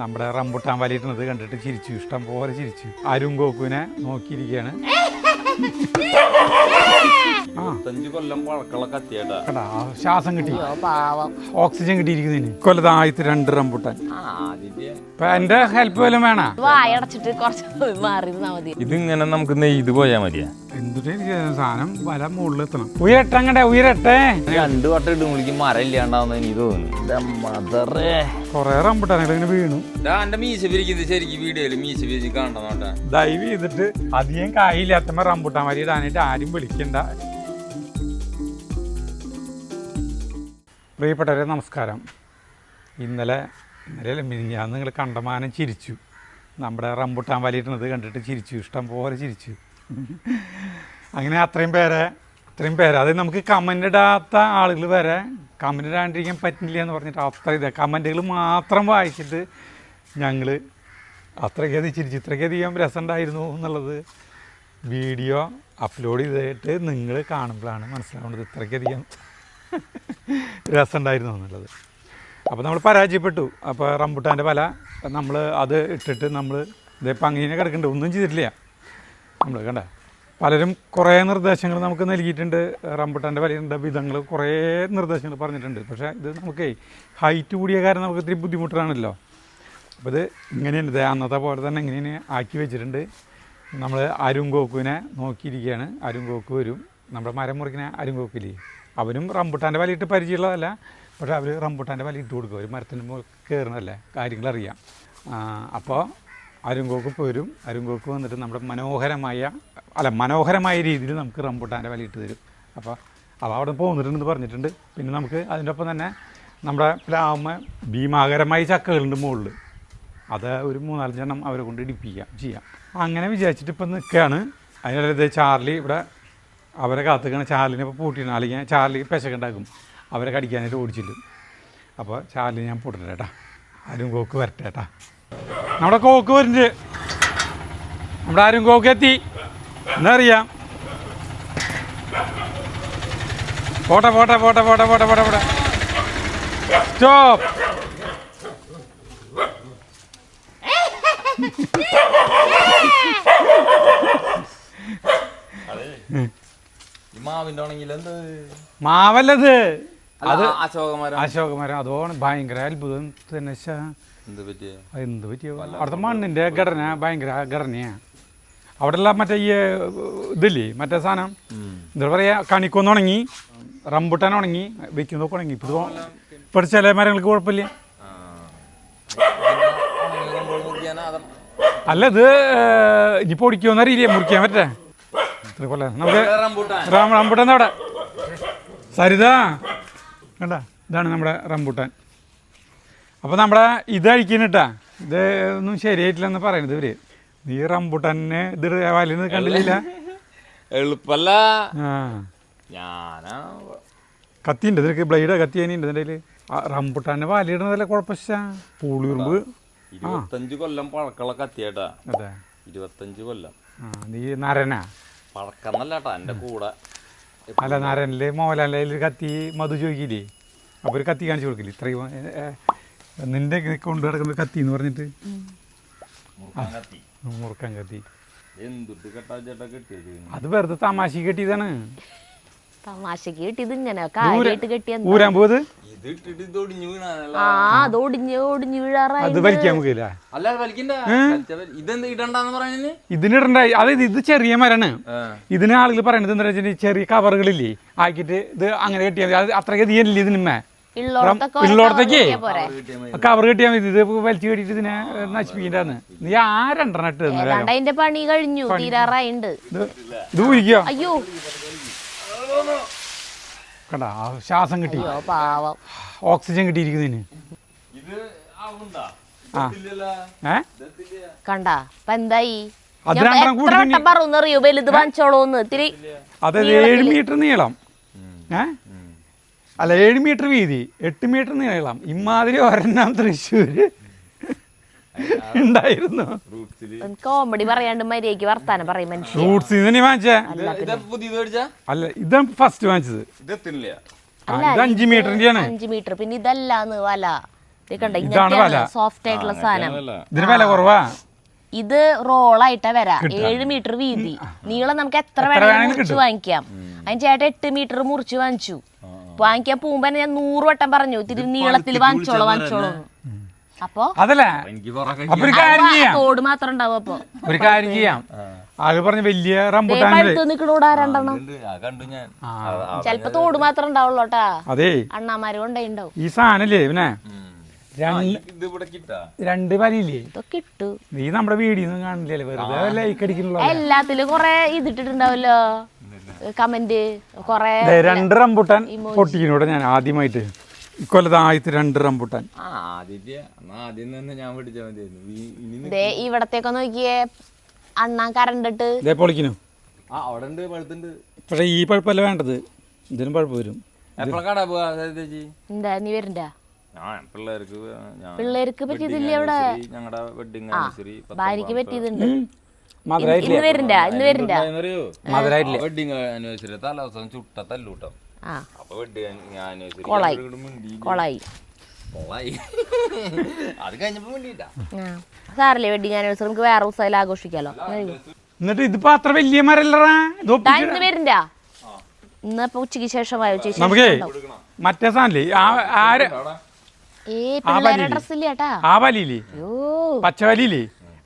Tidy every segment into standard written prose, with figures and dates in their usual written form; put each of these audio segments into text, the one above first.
നമ്മുടെ റംബുട്ടാൻ വലിയിടുന്നത് കണ്ടിട്ട് ചിരിച്ചു, ഇഷ്ടം പോലെ ചിരിച്ചു. അരുൺ ഗോകുവിനെ നോക്കിയിരിക്കുകയാണ്. ശ്വാസം കിട്ടി, ഓക്സിജൻ കിട്ടിയിരിക്കുന്നതിന്. കൊല്ലത്ത് ആദ്യത്തെ 2 റംബുട്ടാൻ. എന്റെ ഹെൽപ്പ് വല്ലതും വേണ? ഇതിങ്ങനെ നമുക്ക് നെയ്ത് പോയാ മതിയാ. എന്തുട്ടേ സാധനം വല മുകളിലെത്തണം. ഉയരട്ടെ, ഉയരട്ടെ. 2 വട്ടം ഇടുമ്പോഴേക്കും മരം ഇല്ലാണ്ടാവുന്ന എനിക്ക് തോന്നുന്നു. കൊറേ റംബുട്ടാനുകൾ ഇങ്ങനെ വീണു. മീശ പിരിക്കുന്നത് ശരിക്കും വീഡിയോയില് മീശ പിരിച്ച് കാണണം. ദയവ് ചെയ്തിട്ട് അധികം കായില്ലാത്തമ്മ റംബുട്ടാൻ വരി ഇടാനായിട്ട് ആരും വിളിക്കണ്ട. പ്രിയപ്പെട്ടവരെ നമസ്കാരം. ഇന്നലെ മിനിഞ്ഞാന്ന് നിങ്ങൾ കണ്ടമാനം ചിരിച്ചു. നമ്മുടെ റംബുട്ടാൻ വലിയിടുന്നത് കണ്ടിട്ട് ചിരിച്ചു, ഇഷ്ടം പോലെ ചിരിച്ചു. അങ്ങനെ അത്രയും പേരെ അത് നമുക്ക് കമൻ്റ് ഇടാത്ത ആളുകൾ വരെ കമൻ്റ് ഇടാണ്ടിരിക്കാൻ പറ്റില്ല എന്ന് പറഞ്ഞിട്ട് അത്ര കമൻറ്റുകൾ മാത്രം വായിച്ചിട്ട് ഞങ്ങൾ അത്രയ്ക്കധികം ചിരിച്ചു. ഇത്രയ്ക്കധികം രസമുണ്ടായിരുന്നു എന്നുള്ളത് വീഡിയോ അപ്ലോഡ് ചെയ്തിട്ട് നിങ്ങൾ കാണുമ്പോഴാണ് മനസ്സിലാവുന്നത് ഇത്രയ്ക്കധികം രസമുണ്ടായിരുന്നു എന്നുള്ളത്. അപ്പോൾ നമ്മൾ പരാജയപ്പെട്ടു. അപ്പോൾ റംബുട്ടാൻ്റെ വല നമ്മൾ അത് ഇട്ടിട്ട് നമ്മൾ ഇതിപ്പോൾ അങ്ങനെ കിടക്കുന്നുണ്ട്, ഒന്നും ചെയ്തിട്ടില്ല നമ്മൾ. കണ്ട പലരും കുറേ നിർദ്ദേശങ്ങൾ നമുക്ക് നൽകിയിട്ടുണ്ട്. റംബുട്ടാൻ്റെ വലയുടെ വിധങ്ങൾ കുറേ നിർദ്ദേശങ്ങൾ പറഞ്ഞിട്ടുണ്ട്. പക്ഷേ ഇത് നമുക്ക് ഹൈറ്റ് കൂടിയ കാരണം നമുക്ക് ഇത്തിരി ബുദ്ധിമുട്ടാണല്ലോ. അപ്പോൾ ഇത് ഇങ്ങനെയാണ്, അന്നത്തെ പോലെ തന്നെ ഇങ്ങനെ ആക്കി വെച്ചിട്ടുണ്ട്. നമ്മൾ അരുൺ ഗോകുവിനെ നോക്കിയിരിക്കുകയാണ്. അരുൺ ഗോകു വരും, നമ്മുടെ മരം മുറിക്കുന്ന അരുൺ ഗോകുവില്ലേ, അവനും റംബുട്ടാൻ്റെ വലയിട്ട് പരിചയമുള്ളതല്ല. പക്ഷേ അവർ റംബുട്ടാൻ്റെ വല ഇട്ട് കൊടുക്കും. ഒരു മരത്തിൻ്റെ മുകളിൽ കയറണമല്ലേ, കാര്യങ്ങളറിയാം. അപ്പോൾ അരുൺ ഗോകു വരും. അരുൺ ഗോകു വന്നിട്ട് നമ്മുടെ മനോഹരമായ രീതിയിൽ നമുക്ക് റംബുട്ടാൻ്റെ വല ഇട്ട് തരും. അപ്പോൾ അവിടെ പോന്നിട്ടുണ്ടെന്ന് പറഞ്ഞിട്ടുണ്ട്. പിന്നെ നമുക്ക് അതിൻ്റെ ഒപ്പം തന്നെ നമ്മുടെ പ്ലാവുമ്മ ഭീമാകരമായ ചക്കകളുണ്ട് മുകളിൽ. അത് ഒരു 3-4 എണ്ണം അവരെ കൊണ്ട് ചെയ്യാം. അങ്ങനെ വിചാരിച്ചിട്ട് ഇപ്പം നിൽക്കുകയാണ്. അതിനിടയിൽ ചാർലി ഇവിടെ അവരെ കാത്തുകയാണ്. ചാർലിനെ ഇപ്പോൾ പൂട്ടിയിടണം, അല്ലെങ്കിൽ ചാർലി പെശക്കുണ്ടാക്കും, അവരെ കടിക്കാനായിട്ട് ഓടിച്ചില്ല. അപ്പോൾ ചാർലി ഞാൻ പൂട്ടട്ടെ കേട്ടാ, അരുൺ ഗോകു വരട്ടെ കേട്ടാ. നമ്മുടെ കോക്ക് വരുന്നുണ്ട്, നമ്മുടെ അരുൺ ഗോകു എത്തി. എന്താ അറിയാം, പോട്ടെ സ്റ്റോപ്പ്. മാവല്ലത്, അത് അശോകമരം. അതോണം ഭയങ്കര അത്ഭുതം തന്നെ. എന്ത് പറ്റിയോ, അവിടുത്തെ മണ്ണിൻ്റെ ഘടന ഭയങ്കര ഘടനയാണ്. അവിടെയുള്ള മറ്റേ ഈ ഇതില്ലേ, മറ്റേ സാധനം എന്താ പറയുക, കണിക്കൊന്നുണങ്ങി, റംബുട്ടാൻ ഉണങ്ങി, വെക്കുന്നതൊക്കെ ഉണങ്ങി. ഇപ്പോൾ ചില മരങ്ങൾക്ക് കുഴപ്പമില്ല. അല്ല ഇത് ഇനി പൊടിക്കുമെന്ന് അറിയില്ലേ, മുറിക്കാൻ പറ്റേ. ഇത്ര കൊല്ല നമുക്ക് റംബുട്ടാൻ അവിടെ സരിത കണ്ട, ഇതാണ് നമ്മുടെ റംബുട്ടാൻ. അപ്പോൾ നമ്മുടെ ഇത് അഴിക്കുന്നിട്ടാ, ഇത് ഒന്നും ശരിയായിട്ടില്ലെന്ന് പറയുന്നത് ഇവര്. നീ റംബുട്ടാനെ ഇത് വലിയ കണ്ടില്ല, എളുപ്പല്ല. കത്തിയുണ്ട് ഇതിലേക്ക്, ബ്ലേഡ് കത്തിയാനുണ്ട് ഇതിൻ്റെ. റംബുട്ടാനെ വലിയിടുന്നതല്ലേ കുഴപ്പമില്ല. പൂളിയുറുമ്പ് 25 കൊല്ലം പഴക്കമുള്ള കത്തിയേട്ടാ. അതെ, 25 കൊല്ലം. നീ നരനാ പഴക്കന്നല്ലേട്ടാ എൻ്റെ കൂടെ. അല്ല, നരനില് മോഹൻലാലിൽ കത്തി മധു ചോദിക്കില്ലേ, അപ്പോൾ ഒരു കത്തി കാണിച്ചു കൊടുക്കില്ലേ, ഇത്രയും നിന്റെ കൊണ്ടു കിടക്കുന്ന കത്തി എന്ന് പറഞ്ഞിട്ട്. മുറുക്കാൻ കത്തി അത് വെറുതെ തമാശ കെട്ടിയതാണ്. തമാശക്ക് കിട്ടിയത് ഇങ്ങനെ കാര്യമായിട്ട് കെട്ടിയത് ഊരാൻ പോയത്. അത് വലിക്കാൻ നോക്കില്ല, ഇതിനിടണ്ട. അതായത് ഇത് ചെറിയ മരാണ്. ഇതിന് ആളുകൾ പറയണത് എന്താ വെച്ചാൽ ചെറിയ കവറുകളില്ലേ ആക്കിയിട്ട് ഇത് അങ്ങനെ കെട്ടിയാൽ മതി. അത് അത്രയ്ക്ക് തീയല്ലേ ഇതിന്മേ ഉള്ളോടത്തേക്ക് കവർ കെട്ടിയാൽ മതി. ഇത് വലിച്ചു കെട്ടിയിട്ട് ഇതിനെ നശിപ്പിക്കേണ്ടതാണ്. നീ ആ 2 ഇട്ട് അതിന്റെ പണി കഴിഞ്ഞു, തീരാറായിണ്ട്. ഇത് ഊരിക്കോ. അയ്യോ കണ്ടാ, ശ്വാസം കിട്ടി, ഓക്സിജൻ കിട്ടിയിരിക്കുന്നതിന്. കണ്ടാ ഇപ്പൊ എന്തായി, പറഞ്ഞറിയോ വലുത് വാങ്ങിച്ചോളൂന്ന്. ഇത്തിരി അതായത് 7 മീറ്റർ നീളം, അല്ല 7 മീറ്റർ വീതി, 8 മീറ്റർ നീളം. ഇമാതിരി ഒരെണ്ണം തൃശ്ശൂര് ഉണ്ടായിരുന്നു. കോമഡി പറയാണ്ട് മര്യാദക്ക് വർത്താനം പറയും മനുഷ്യൻ. ഫ്രൂട്ട്സ് വാങ്ങിച്ചേ അല്ല, ഇതാണ് ഫസ്റ്റ് വാങ്ങിച്ചത്. 5 മീറ്ററിന്റെയാണ്. 5 മീറ്റർ. പിന്നെ ഇതല്ലാന്ന് വല കണ്ട ഇതാണ് വല. ഇങ്ങനത്തെ സോഫ്റ്റ് ആയിട്ടുള്ള സാധനം. ഇതിന് വില കുറവാ. ഇത് റോളായിട്ടാ വരാ. 7 മീറ്റർ വീതി, നീളം നമുക്ക് എത്ര വേണമെങ്കിലും മുറിച്ച് വാങ്ങിക്കാം. അതിന് ചേട്ടൻ 8 മീറ്റർ മുറിച്ച് വാങ്ങിച്ചു. വാങ്ങിക്കാൻ പോകുമ്പോ ഞാൻ 100 വട്ടം പറഞ്ഞു ഇത്തിരി നീളത്തിൽ വാങ്ങിച്ചോളൂ. അപ്പൊ അതല്ലേ ഒരു കാര്യം ചെയ്യാം, തോട് മാത്രം ഉണ്ടാവും. അപ്പൊ ഒരു കാര്യം ചെയ്യാം. അത് പറഞ്ഞ വലിയ റംബുട്ടാൻ പഴുത്ത് നിക്കണൂടാ 2 ചെലപ്പോ തോട് മാത്രം ഉണ്ടാവുള്ളൂട്ടാ. അതെ അണ്ണാമാര് കൊണ്ടായിണ്ടാവും. ഈ സാധനല്ലേ പിന്നെ രണ്ട് വലിയില്ലേ ഇതൊക്കെ ഇട്ടു. നീ നമ്മുടെ വീഡിയോ ഒന്നും കാണില്ലേ, വെറുതെ ലൈക്ക് അടിക്കണല്ലോ. എല്ലാത്തിലും കൊറേ ഇതിട്ടിട്ടുണ്ടാവല്ലോ കമന്റ്. കൊറേ 2 റംബുട്ടാൻ പൊട്ടിക്കുന്നൂടെ ഞാൻ ആദ്യമായിട്ട് ഇക്കൊല്ലത്ത് ആദ്യത്തെ 2 റംബുട്ടാൻ. ഇവിടത്തേക്ക് നോക്കിയേ അണ്ണാൻ കരണ്ടിട്ട് പൊളിക്കുന്നു. പക്ഷെ ഈ പഴുപ്പല്ല വേണ്ടത്, ഇതിനും പഴുപ്പ് വരും. എന്താ നീ വരണ്ട? പിള്ളേർക്ക് പറ്റിയതില്ല ഇവിടെ, ഭാര്യക്ക് പറ്റിയതുണ്ട്. ഇന്ന് വരണ്ട, ഇന്ന് വരണ്ട. കൊളായി സാറല്ലേ വെഡിങ് ആനിവേഴ്സറി നമുക്ക് വേറെ ദിവസം ആഘോഷിക്കാലോ. എന്നിട്ട് ഇതിപ്പോ അത്ര വലിയ മരല്ലറാ. ഇന്ന് വരണ്ട, ഇന്ന് ഇപ്പൊ ഉച്ചക്ക് ശേഷമായോ ചേച്ചി? നമുക്കേ മറ്റേ സാധനല്ലേ ഡ്രസ്സില്ലേട്ടാ, ആ വലിയില്ലേ, പച്ച വലിയില്ലേ,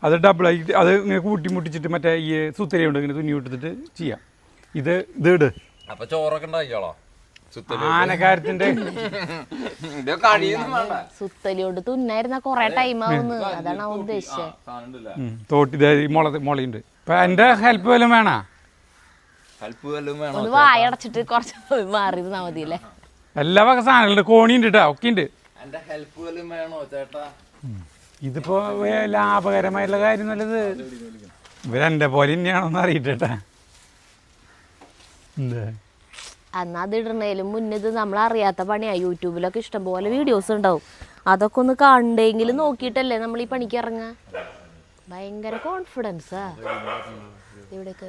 അത് ഡബിൾ ആയിട്ട് അത് ഇങ്ങനെ കൂട്ടി മുട്ടിച്ചിട്ട് മറ്റേ ഈ സുത്തരി കൊണ്ട് ഇങ്ങനെ തുന്നി വിട്ടിട്ട് ചെയ്യാം. ഇത് ഇട് അപ്പൊ ചോറൊക്കെ ഉണ്ടാക്കിയോളോ. ആനക്കാരത്തിന്റെ സുത്തലിയോട് തുന്നായിരുന്ന കൊറേ ടൈം ആവുന്നു, അതാണ് അവൻ ഉദ്ദേശിച്ചത്. തോട്ടി മുളയുണ്ട്. ഇപ്പൊ എന്റെ ഹെൽപ്പ് വല്ലതും വേണോ? ഒന്ന് വായടച്ചിട്ട് കുറച്ച് മാറി മതിയല്ലേ. എല്ലാ വക സാധനങ്ങളുണ്ട്, കോണിയുണ്ട് കേട്ടോ, ഒക്കെ ഉണ്ട്. ഇതിപ്പോ ലാഭകരമായിട്ടുള്ള കാര്യം നല്ലത്. ഇവരെന്റെ പോലെ തന്നെയാണോന്ന് അറിയിട്ടാ. എന്താ എന്നാ അത് ഇടണേലും മുന്നത് നമ്മൾ അറിയാത്ത പണിയാ. യൂട്യൂബിലൊക്കെ ഇഷ്ടംപോലെ വീഡിയോസ് ഉണ്ടാവും, അതൊക്കെ ഒന്ന് കണ്ടെങ്കിലും നോക്കിയിട്ടല്ലേ നമ്മൾ ഈ പണിക്ക് ഇറങ്ങാ. ഭയങ്കര കോൺഫിഡൻസാ. ഇവിടെയൊക്കെ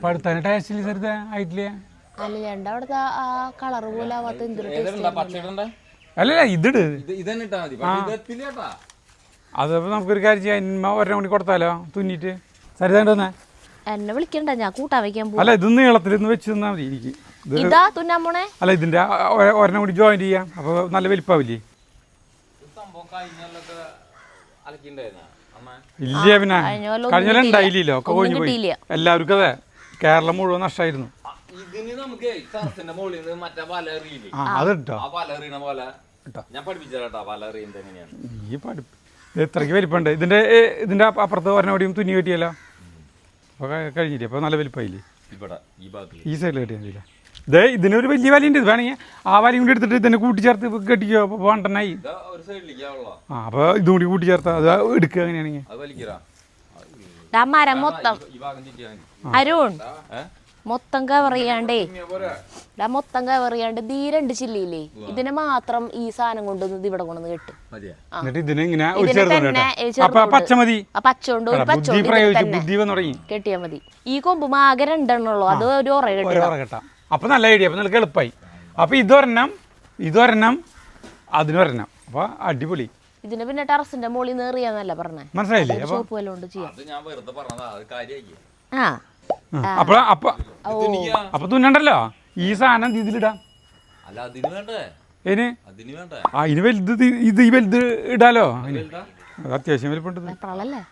പഴുത്താൻ ടേസ്റ്റില്ല ചെറുതാ ആയിട്ടില്ല. അല്ല ചേണ്ട അവിടുത്തെ ആ കളർ പോലെ ആവാത്ത എന്തൊരു അല്ലല്ല ഇതിട്. അതപ്പോ നമുക്കൊരു കാര്യം ചെയ്യാം, ഒരെണ്ണം കൂടി കൊടുത്താലോ തുന്നിട്ട്. സരിതാണ്ടോന്നേ എന്നെ വിളിക്കണ്ട, ഞാൻ കൂട്ടാൻ വെക്കാൻ പോകും. അല്ല ഇത് നീളത്തിൽ ഇന്ന് വെച്ച് തന്നാ മതി എനിക്ക്. ഇതാ തുന്നാൻ പോണേ. അല്ല ഇതിന്റെ ഒരെണ്ണം കൂടി ജോയിൻ ചെയ്യാം, അപ്പൊ നല്ല വലിപ്പാവില്ലേ? ഇല്ല പിന്നെ കഴിഞ്ഞ ഉണ്ടായില്ലല്ലോ, ഒക്കെ കൊഴിഞ്ഞു പോയി. എല്ലാവർക്കും അതെ, കേരളം മുഴുവൻ നഷ്ടമായിരുന്നു. അത് ഇട്ടോ ഈ പഠിപ്പ് എത്രയ്ക്ക് വലിപ്പുണ്ട്. ഇതിന്റെ അപ്പുറത്ത് ഒരെണ്ണം കൂടിയും തുന്നി കെട്ടിയല്ലോ, അപ്പൊ കഴിഞ്ഞില്ലേ? അപ്പൊ നല്ല വലിപ്പായില്ലേ? ഈ സൈഡിൽ കെട്ടിയാൽ മതിയില്ല. ഇതേ ഇതിനൊരു വലിയ വലിയുണ്ട്, ഇത് വേണമെങ്കിൽ ആ വലിയും കൂടി എടുത്തിട്ട് ഇതിനെ കൂട്ടിച്ചേർത്ത് കെട്ടിക്കോ, അപ്പൊ വേണ്ടനായി. ആ അപ്പൊ ഇതും കൂടി കൂട്ടിച്ചേർത്താ അത് എടുക്കുക. അങ്ങനെയാണെങ്കിൽ മരം മൊത്തം അരുൺ മൊത്തം കവർ ചെയ്യാണ്ടേ, മൊത്തം കവർ ചെയ്യാണ്ട് ഈ 2 ചില്ലിയില്ലേ, ഇതിനെ മാത്രം ഈ സാധനം കൊണ്ടുവന്ന് ഇവിടെ കൊണ്ടുവന്ന് കെട്ടും. കെട്ടിയാ മതി. ഈ കൊമ്പ് ആകെ 2 എണ്ണുള്ളൂ, അത് ഒരു ഒറ കെട്ടാം. അപ്പൊ നല്ല ഐഡിയ, അപ്പൊ നിങ്ങൾക്ക് എളുപ്പമായി. അപ്പൊ ഇതൊരെണ്ണം അതിനൊരെണ്ണം, അപ്പൊ അടിപൊളി. ഇതിന് പിന്നെ ടെറസിന്റെ മുകളിൽ നിന്ന് എറിയാന്നല്ല പറഞ്ഞേ, മനസ്സിലായില്ലേ? സോപ്പ് വല്ലതും കൊണ്ട് ചെയ്യാം. അപ്പൊ തുന്നണ്ടല്ലോ, ഈ സാധനം ഇതിലിടാം. ഇതിന് വലുത് ഇത് ഈ വലുത് ഇടാലോ, അത് അത്യാവശ്യം വലിപ്പുണ്ട്. വെപ്രാളല്ലേ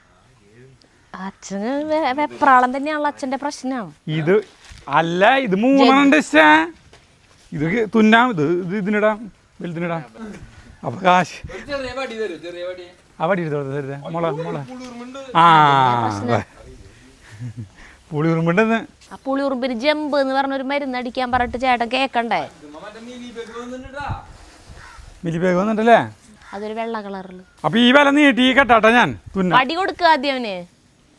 അച്ഛന്? വെപ്രാളം തന്നെയാണല്ലോ അച്ഛന്റെ പ്രശ്നം. ഇത് അല്ല, ഇത് 3 ഇത് തുന്നാം, ഇത് ഇതിനിടാം, വലുതിനിടാം. അപ്പൊ കാശ് ആ വടി എടുത്തോളൂ. മുള ആ പുളി ഉറുമ്പുണ്ടെന്ന്. ആ പുളി ഉറുമ്പിന് ജമ്പ് എന്ന് പറഞ്ഞൊരു മരുന്ന് അടിക്കാൻ പറഞ്ഞിട്ട് ചേട്ടൻ കേക്കണ്ടേ? മിലിബേഗ് വന്നിട്ടല്ലേ, അതൊരു വെള്ള കളറില്. അപ്പൊ ഈ വില നീട്ടി കേട്ടാ ഞാൻ തുന്ന. വടി കൊടുക്കുക ആദ്യം അവന്,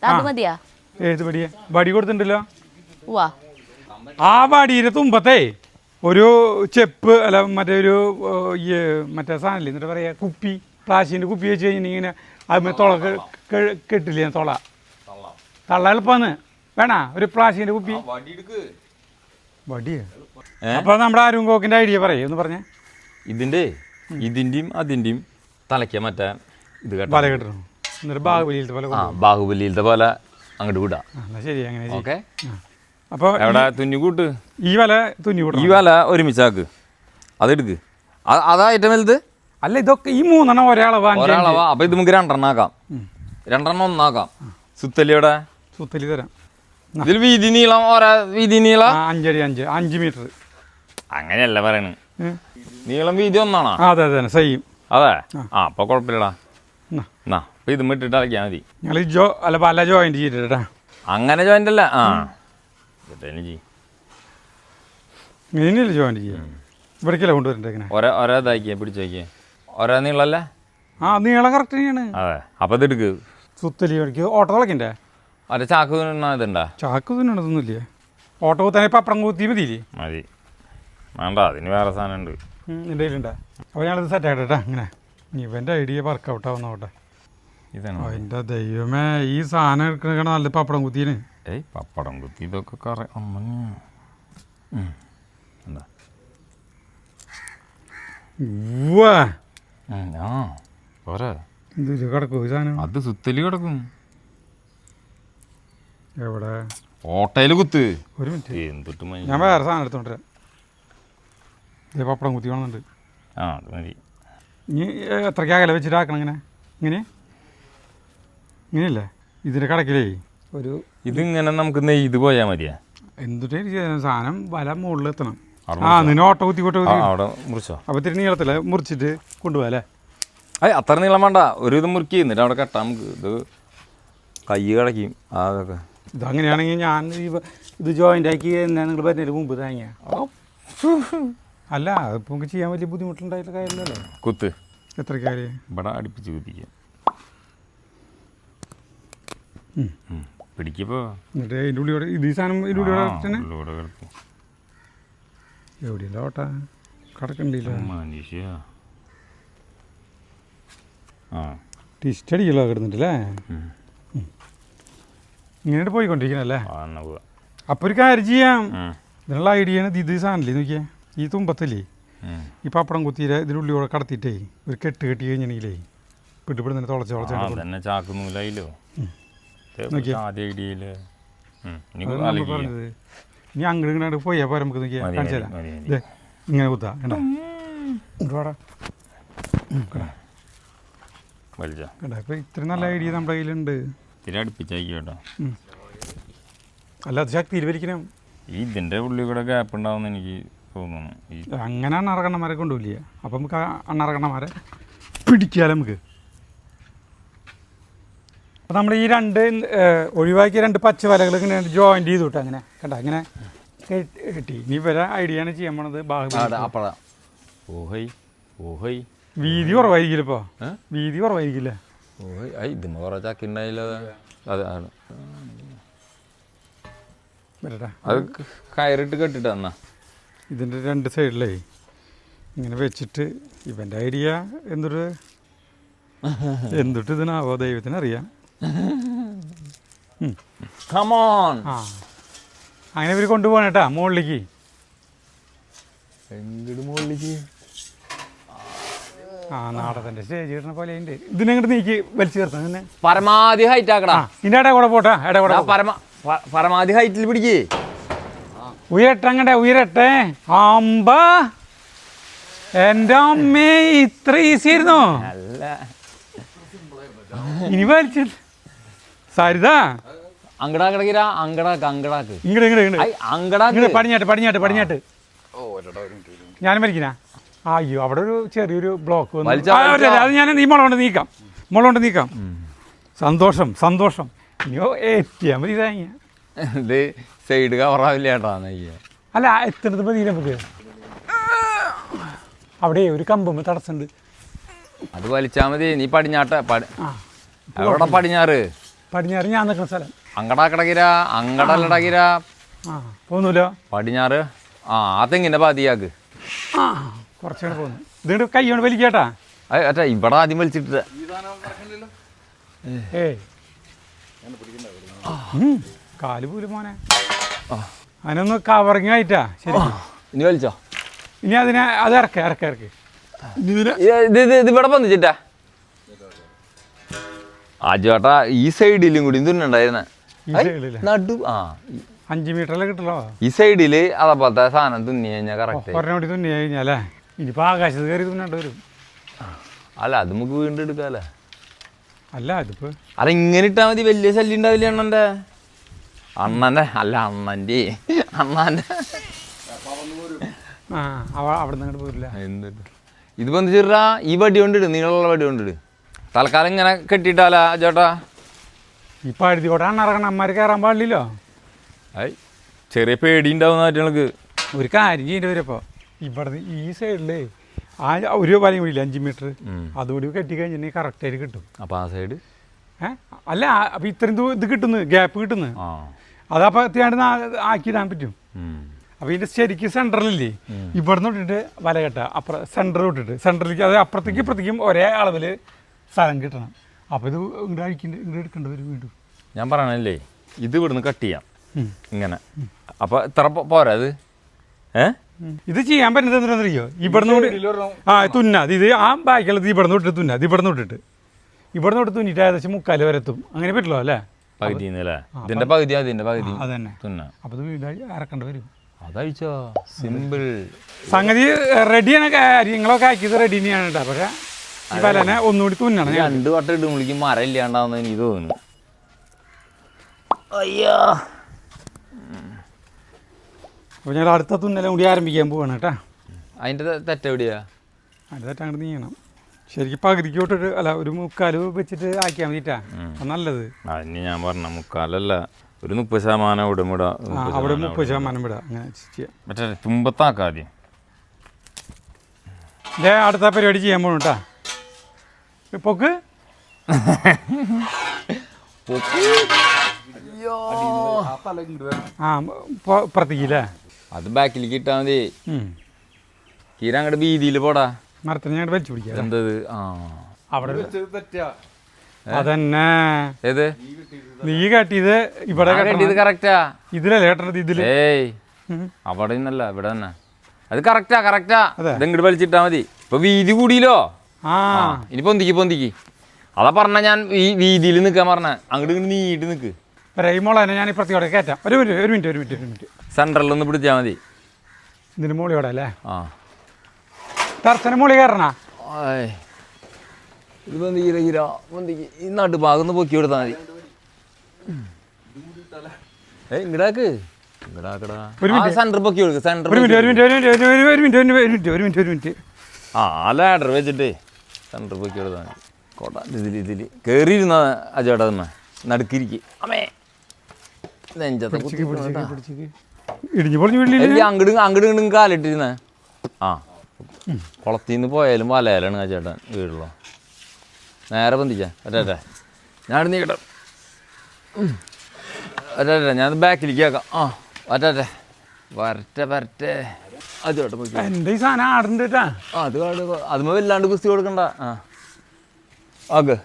അത് മതിയാ? ഏത് വടിയാ? വടി കൊടുത്തിട്ടുണ്ടല്ലോ. വാ ആ വടിയുടെ തുമ്പത്തെ ഒരു ചെപ്പ് അല്ല മറ്റേ ഒരു മറ്റേ സാധനമില്ലേ, എന്നിട്ട് പറയാ കുപ്പി, പ്ലാസ്റ്റിക്കിന്റെ കുപ്പി വെച്ച് കഴിഞ്ഞിങ്ങനെ അത് തുള കെട്ടില്ലേ, തള്ള എളുപ്പാന്ന്. വേണ ഒരു പ്ലാസ്റ്റിക്കിന്റെ കുപ്പി വടിയാ? അപ്പൊ നമ്മുടെ അരുൺ കോക്കിന്റെ ഐഡിയ പറയേ, ഒന്ന് പറഞ്ഞേ. ഇതിന്റെ ഇതിൻ്റെയും അതിൻ്റെയും തലയ്ക്ക മറ്റേ ഇത് വല കെട്ടണം. എന്നിട്ട് ബാഹുബലിയിലത്തെ പോലെ ആ ബാഹുബലിയിലത്തെ പോലെ അങ്ങോട്ട് വിടാം. എന്നാ ശരി, അങ്ങനെ ചെയ്യ്. ഓക്കെ. അപ്പോൾ എവിടെ തുന്നിക്കൂട്ട് ഈ വല തുന്നി കൂട്ടണം. ഈ വല ഒരുമിച്ചാക്ക്, അതെടുക്ക്. അതാ ഏറ്റവും വലുത്. അല്ല, ഇതൊക്കെ ഈ 3 ഒരളവാ. ഒരാളവാ. അപ്പം ഇത് നമുക്ക് 2 ആക്കാം. 2 ഒന്നാക്കാം. സുത്തലിയുടെ സുത്തലി തരാം. ഇതിൽ വീതി നീളം വീതി നീളം 5 മീറ്റർ. അങ്ങനെയല്ല പറയണ്. നീളം വീതി ഒന്നാണോ? അതെ അതെ സെയിം. അതെ. ആ അപ്പോൾ കുഴപ്പമില്ലടാ. എന്നാ അപ്പം ഇത് ഇട്ടിട്ട് അലക്കിയാൽ മതി. ഞങ്ങൾ പല ജോയിന്റ് ചെയ്തിട്ടാ. അങ്ങനെ ജോയിൻ്റ് അല്ല. ആ ഇങ്ങനെയല്ലേ ജോയിന്റ് ചെയ്യാം. ഇവിടേക്കല്ലേ കൊണ്ടുവരണ്ടേ ഇങ്ങനെ? ഒരേ ഇതാക്കിയേ പിടിച്ച് വയ്ക്കേ. ഒരേ നീളമല്ലേ? ആ നീളം കറക്റ്റ് തന്നെയാണ്. അതെ. അപ്പം ഇത് എടുക്ക്. സുത്തലി എനിക്ക് ഓട്ടോ തിളക്കണ്ടേ? അതെ. ചാക്ക് ഇതുണ്ടാ? ചാക്ക് തിന്നണതൊന്നുമില്ലേ? ഓട്ടോ കുത്താനെ പപ്പടം കുത്തി മതിയില്ലേ? മതി. വേണ്ട, അതിന് വേറെ സാധനം ഉണ്ട്. എൻ്റെ കയ്യിലുണ്ടാ. അപ്പോൾ ഞാനത് സെറ്റ് ആയിട്ടാ. അങ്ങനെ ഇവൻ്റെ ഐഡിയ വർക്കൗട്ട് ആവുന്നോട്ടെ. ഇതാണ് എൻ്റെ ദൈവമേ, ഈ സാധനം എടുക്കണ നല്ല പപ്പടം കുത്തിന്. ഏയ് പപ്പടം കുത്തി ഇതൊക്കെ എന്താ ആ പോരാ. ഇത് കിടക്കും ഈ സാധനം. അത് സുത്തലി കിടക്കും. എവിടെ? ഓട്ടയിൽ കുത്ത്. ഒരു മിനിറ്റ്, എന്തിട്ട് ഞാൻ വേറെ സാധനം എടുത്തോണ്ടിരാം. ഇത് പപ്പടം കുത്തി വേണമെന്നുണ്ട്. ആ അത് മതി. ഇനി എത്രയ്ക്ക് അകലെ വെച്ചിട്ട് ആക്കണം? ഇങ്ങനെ ഇങ്ങനെയല്ലേ? ഇതിൻ്റെ കടക്കിലേ ഒരു ഇതിങ്ങനെ നമുക്ക് നെയ്ത് പോയാൽ മതിയാ. എന്തിട്ടേ സാധനം വല മുകളിൽ എത്തണം. നിന്നെ ഓട്ടോ കുത്തി അവിടെ മുറിച്ചോ? അപ്പോൾ ഇത്തിരി നീളത്തില്ല മുറിച്ചിട്ട് കൊണ്ടുപോകാം അല്ലേ? അത്ര നീളം വേണ്ട. ഒരു ഇത് മുറുക്കി എന്നിട്ട് അവിടെ കെട്ടാം നമുക്ക്. ഇത് കൈ കിടക്കും അതൊക്കെ. ഇതങ്ങനെയാണെങ്കിൽ ഞാൻ ഇത് ജോയിൻ്റ് ആക്കി എന്നാ നിങ്ങൾ വരുന്നതിന് മുമ്പ് താങ്ങിയ അല്ല. അതിപ്പോൾ നമുക്ക് ചെയ്യാൻ വലിയ ബുദ്ധിമുട്ടുണ്ടായിട്ടുള്ള കാര്യമല്ലല്ലോ. കുത്ത് എത്ര കാര്യം ഇവിടെ അടുപ്പിച്ച് കുത്തിക്കുക. പിടിക്കപ്പോ എന്നിട്ട് അതിൻ്റെ ഉള്ളിയോടെ ഇത് ഈ സാധനം ഇതിൻ്റെ ഉള്ളിയോടെ എവിടെയല്ല ഓട്ടാ കിടക്കണ്ടില്ല. മനുഷ്യ ടിസ്റ്റ് അടിക്കല്ലോ കിടന്നിട്ടല്ലേ? ഇങ്ങനെ പോയിക്കൊണ്ടിരിക്കണല്ലേ? അപ്പോൾ ഒരു കാര്യം ചെയ്യാം. ഇതിനുള്ള ഐഡിയ ആണ്. ഇത് സാധനല്ലേ നോക്കിയേ, ഈ തുമ്പത്തല്ലേ ഈ പപ്പടം കുത്തിയിട്ട് ഇതിനുള്ളിയോടെ കടത്തിയിട്ടേ ഒരു കെട്ട് കെട്ടി കഴിഞ്ഞാണെങ്കിലേ പിടിപ്പെടുന്നതിന് തുളച്ച് ചാക്കുന്നൂലോ പറഞ്ഞത്. ഇനി അങ്ങോട്ട് ഇങ്ങോട്ട് പോയാൽ പോരാ നമുക്ക് നോക്കിയാൽ കാണിച്ചു തരാം. ഇങ്ങനെ കുത്താ കണ്ടാ ഇപ്പം ഇത്ര നല്ല ഐഡിയ നമ്മുടെ കയ്യിലുണ്ട്. അടുപ്പിച്ചേട്ടോ. അല്ല അത് ശക്തിയിൽ വലിക്കണം. ഇതിൻ്റെ ഉള്ളിൽ കൂടെ ഗ്യാപ്പ് ഉണ്ടാവും എനിക്ക് തോന്നുന്നു. അങ്ങനെ അണ്ണറക്കണ്ണന്മാരെ കൊണ്ടുപോയില്ല. അപ്പം നമുക്ക് അണ്ണറക്കണ്ണന്മാരെ പിടിക്കാലോ നമുക്ക്. അപ്പം നമ്മൾ ഈ ഒഴിവാക്കിയ 2 പച്ച വലകൾ ഇങ്ങനെ ജോയിൻ്റ് ചെയ്തു വിട്ടാ. അങ്ങനെ കണ്ട അങ്ങനെ കെട്ടി. ഇനി വരെ ഐഡിയ ആണ് ചെയ്യാൻ പോണത്. വീതി കുറവായിരിക്കില്ല. ഇപ്പോൾ വീതി കുറവായിരിക്കില്ല. ഇതിന് കുറേ ചാക്കി ഉണ്ടായില്ല. അത് കയറിട്ട് കെട്ടിട്ട് എന്നാ ഇതിൻ്റെ 2 സൈഡിലേ ഇങ്ങനെ വെച്ചിട്ട്. ഇവൻ്റെ ഐഡിയ എന്തൊട്ട് ഇതിനാവോ ദൈവത്തിനറിയാം. അങ്ങനെ ഇവർ കൊണ്ടുപോകണേട്ടാ മുകളിലേക്ക്. മുകളിലേക്ക് നാടകത്തിൻ്റെ സ്റ്റേജ് കിട്ടുന്ന പോലെ ഉണ്ട്. ഇതിനെങ്ങോട്ട് നീക്കി വലിച്ചു ചേർത്താ തന്നെ പരമാവധി ഹൈറ്റ് ആക്കടാ. ഇതിൻ്റെ ഇടയിൽ കൂടെ പോട്ടാ. പരമാവധി ഹൈറ്റിൽ പിടിക്കേ. ഉയരട്ടെ ഉയരട്ടെ. അമ്പ എൻ്റെ അമ്മേ, ഇത്ര ഈസി ആയിരുന്നോ? ഇനി വലിച്ചു സരിതാ അങ്കടാക്കിട അങ്കടാക്ക് ഇങ്ങോട്ട് പടിഞ്ഞാട്ട് ഞാനും വലിക്കണ. അയ്യോ അവിടെ ഒരു ചെറിയൊരു ബ്ലോക്ക് വന്നു. അത് ഞാൻ ഈ മുളകൊണ്ട് നീക്കാം. സന്തോഷം ഇനിയോ എത്തിയാൽ മതി. ഇത് സൈഡ് കവറാവില്ല കേട്ടോ. അല്ല എത്തുന്നത് മതി നമുക്ക്. അവിടെ ഒരു കമ്പ് തടസ്സമുണ്ട്. അത് വലിച്ചാൽ മതി. നീ പടിഞ്ഞാട്ട് എവിടെ? പടിഞ്ഞാറ് ഞാൻ നിൽക്കുന്ന സ്ഥലം. അങ്കടാക്കിടകിര അങ്കടല്ലടകിര പോകുന്നില്ല. പടിഞ്ഞാറ് തെങ്ങിൻ്റെ പാതിയാക്ക്. കുറച്ചുകൂടെ പോകുന്നു. ഇതിട്ട് കൈ കൊണ്ട് വലിക്കാട്ടാ. അറ്റാ ഇവിടെ ആദ്യം വലിച്ചിട്ട് കാല് പോലും മോനെ. അതിനൊന്ന് കവറിങ് ആയിട്ടാ. ശരി ഇനി വലിച്ചോ. ഇനി അത് ഇറക്ക് ഇത് ഇവിടെ വന്നിട്ടാ ആ ചേട്ടാ ഈ സൈഡിലും കൂടി തുന്നുണ്ടായിരുന്ന നടു 5 മീറ്ററല്ലേ കിട്ടല്ലോ. ഈ സൈഡില് അതേപോലത്തെ സാധനം തുന്നി കഴിഞ്ഞാൽ കറക്റ്റ് ഒരെണ്ണോടി തുന്നി കഴിഞ്ഞാലേ ഇനിയിപ്പോൾ ആകാശത്ത് കയറി തുന്നേണ്ടി വരും. അല്ല അത് നമുക്ക് വീണ്ടും എടുക്കാല്ലേ. അല്ല ഇതിപ്പോൾ അല്ല ഇങ്ങനെ ഇട്ടാൽ മതി, വലിയ ശല്യം ഉണ്ടാവില്ല അണ്ണൻ്റെ അല്ല അണ്ണൻ്റെ അവിടെ നിന്ന് അങ്ങോട്ട് പോരില്ല. എന്തിട്ട് ഇത് വന്ന് ചെറുതാ ഈ വടി കൊണ്ടിട്, നീളമുള്ള വടി കൊണ്ടിട്. തൽക്കാലം ഇങ്ങനെ കെട്ടിയിട്ടാലാ ചേട്ടാ. ഈ പഴുതി കൂടെ അണ്ണിറങ്ങണം, അമ്മമാർ കയറാൻ പാടില്ലല്ലോ. അയ് ചെറിയ പേടി ഉണ്ടാവുന്ന ആറ്റുകൾക്ക്. ഒരു കാര്യം ചെയ്യേണ്ടി വരും. അപ്പോൾ ഇവിടെ ഈ സൈഡിൽ ഒരു വലയും കൂടിയില്ല 5 മീറ്റർ, അതുകൂടി കെട്ടി കഴിഞ്ഞിട്ടുണ്ടെങ്കിൽ കറക്റ്റായിട്ട് കിട്ടും. അപ്പോൾ ആ സൈഡ് അല്ല അപ്പോൾ ഇത്രയും ഇത് കിട്ടുന്നു, ഗ്യാപ്പ് കിട്ടുന്നു. അതപ്പോൾ എത്തിയാണ്ട് ആക്കിയിടാൻ പറ്റും. അപ്പോൾ ഇതിൻ്റെ ശരിക്കും സെൻറ്ററിലില്ലേ, ഇവിടെ നിന്ന് ഇട്ടിട്ട് വല കെട്ടുക, അപ്പുറം സെൻറ്റർ വിട്ടിട്ട് സെൻറ്ററിലേക്ക്, അത് അപ്പുറത്തേക്കും ഇപ്പുറത്തേക്കും ഒരേ അളവിൽ സ്ഥലം കിട്ടണം. അപ്പോൾ ഇത് ഇങ്ങോട്ട് എടുക്കേണ്ടി വരും വീണ്ടും. ഞാൻ പറയണല്ലേ, ഇത് ഇവിടുന്ന് കട്ട് ചെയ്യാം ഇങ്ങനെ. അപ്പോൾ ഇത്ര പോരാ അത്. ഇത് ചെയ്യാൻ പറ്റുന്നത് എന്തിനാണെന്നറിയോ, ഇവിടുന്ന് തുന്നത് ഇത് ആ ബാക്കിയുള്ളത് ഇവിടുന്ന് വിട്ടിട്ട് തുന്നത്, ഇവിടുന്ന് വിട്ട് തുന്നിയിട്ട് ഏകദേശം 3/4 വരെ എത്തും. അങ്ങനെ പറ്റുള്ളൂ അല്ലേ? പകുതി ഇതിൻ്റെ പകുതി അതിൻ്റെ പകുതി അതന്നെ തുന്ന. അപ്പോൾ ഇത് വീട് ഇറക്കേണ്ടി വരും. അതഴിച്ചോ സിമ്പിൾ സംഗതി റെഡിയാണ്. കാര്യങ്ങളൊക്കെ ആക്കിയത് റെഡി തന്നെയാണ് കേട്ടോ. പക്ഷേ ഈ വലനെ ഒന്നുകൂടി തുന്നണം. 2 വട്ടം ഇടുമ്പോഴേക്കും മരം ഇല്ലാണ്ടാവുന്ന എനിക്ക് തോന്നുന്നു. അയ്യോ, അപ്പോൾ ഞങ്ങൾ അടുത്ത തുന്നലും കൂടി ആരംഭിക്കാൻ പോവാണ് കേട്ടോ. അതിൻ്റെ തെറ്റെവിടെയാ? അതിൻ്റെ തെറ്റ് അങ്ങോട്ട് നീങ്ങണം. ശരിക്കും പകുതിക്ക് തൊട്ടിട്ട് അല്ല, ഒരു 3/4 വെച്ചിട്ട് ആക്കിയാൽ മതിട്ടാ നല്ലത്. അതിന് ഞാൻ പറഞ്ഞ 3/4 ഒരു 30% ഇവിടെ വിടാം. അവിടെ 30% വിടാം. അങ്ങനെ ചെയ്യാം. മറ്റേ തുമ്പത്താക്കാം അടുത്ത പരിപാടി ചെയ്യാൻ പോകണം കേട്ടോ. പൊക്ക് പുറത്തേക്കില്ലേ, അത് ബാക്കിലേക്ക് ഇട്ടാൽ മതി. കീര അങ്ങോട്ട് വീതിയിൽ പോടാ, മരത്തിന് ഞങ്ങൾ വലിച്ചു പിടിക്കാം. എന്തത് അവിടെ അതന്നെ. ഏത് നീ കാട്ടിയത് ഇവിടെ കറക്റ്റാ, ഇതിലല്ലേ കേട്ടത്? ഇതില് ഏയ് അവിടെ നിന്നല്ല, ഇവിടെ തന്നെ. അത് കറക്റ്റാ. ഇതങ്ങോട്ട് വലിച്ചിട്ടാ മതി. ഇപ്പൊ വീതി കൂടിയില്ലോ. ഇനി പൊന്തിക്ക്. അതാ പറഞ്ഞ ഞാൻ ഈ വീതിയിൽ നിൽക്കാൻ പറഞ്ഞ, അങ്ങോട്ട് ഇങ്ങോട്ട് നീട്ട് നിൽക്ക്. ഈ മോളെ ഞാൻ ഇപ്പുറത്തോടെ കയറ്റാം. ഒരു മിനിറ്റ് സെൻട്രലിൽ ഒന്ന് പിടിച്ചാൽ മതി. ഇതിന് മോളിയോടെ അല്ലേ? ടർച്ചന് മോളി കയറണ. ഇത് പൊന്തിക്ക് ഈ നടുഭാഗം ഒന്ന് പൊക്കി കൊടുത്താൽ മതി. ഇങ്ങടാക്ക് സെൻറ്റർ പൊക്കി കൊടുക്ക്. സെൻറ്റർ ഒരു മിനിറ്റ് ലാഡർ വെച്ചിട്ട് സെൻറ്റർ പൊക്കി കൊടുത്താൽ മതി. കോട്ട ഇതിൽ കയറിയിരുന്ന ആ ചേട്ടാ തന്നെ നടുക്കിരിക്കും. അമ്മേ നെഞ്ചത്തെ അങ്ങോട്ട് കാലിട്ടിരുന്ന കുളത്തിൽ നിന്ന് പോയാലും വലയിലാണ് ആ ചേട്ടൻ വീടുള്ള. നേരെ പൊന്തിച്ചാ ഒരേ ഞാൻ നീക്കട്ടെ. ഞാൻ ബാക്കിലേക്ക് ആക്കാം. ഒരേ വരട്ടെ അത് ചേട്ടൻ പോയി. എൻ്റെ ഈ സാധനം ആടുണ്ട് കേട്ടാ. അത് അതുമ്മ വല്ലാണ്ട് കുസ്തി കൊടുക്കണ്ട. ഓക്കെ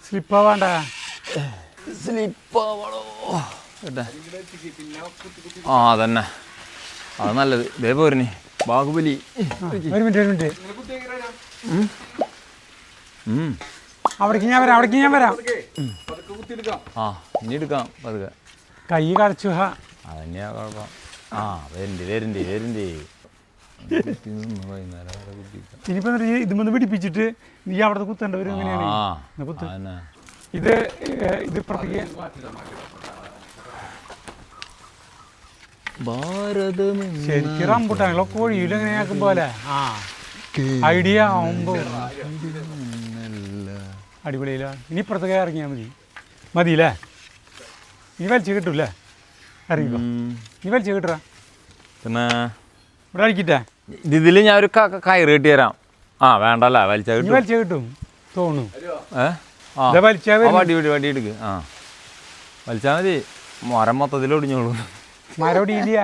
സ്ലിപ്പാവാണ്ട, സ്ലിപ്പാവണോ കേട്ടെ. അതന്നെ അത് നല്ലത്. ഇതേ പോരിനി ബാഹുബലി. ഒരു മിനിറ്റ് അവിടേക്ക് ഞാൻ വരാം. ഇനി എടുക്കാം പതുക്കെ. കൈ കളിച്ചു. അതന്നെയാ കുഴപ്പം. വരണ്ടേ ഇനിയിപ്പോ ഇതുമൊന്ന് പിടിപ്പിച്ചിട്ട് നീ അവിടെ കുത്തേണ്ട വരും. എങ്ങനെയാണ് ഇത് ഇപ്പുറത്തേക്ക് ശരിക്കും റംബൂട്ടാനോ കോഴിയിലും എങ്ങനെയാക്കുമ്പോ അല്ലേ? ഐഡിയ ആവുമ്പോ അടിപൊളിയില്ല. ഇനി ഇപ്പുറത്തേക്ക് ഇറങ്ങിയാൽ മതിയില്ലേ? ഇനി വലിച്ചു കിട്ടൂല്ലേ? ഇറങ്ങിക്കോ, നീ വലിച്ചു കിട്ടുക. പിന്നെ ഇവിടെ അടിക്കിട്ടേ ഇതിൽ ഞാൻ ഒരു കയറ് കെട്ടി തരാം. വേണ്ടല്ല വലിച്ചാൽ കിട്ടും തോന്നുന്നു. വടി എടുക്ക്. വലിച്ചാൽ മതി. മരം മൊത്തത്തിൽ ഒടിഞ്ഞോളൂ. മരം ഒടിയില്ല.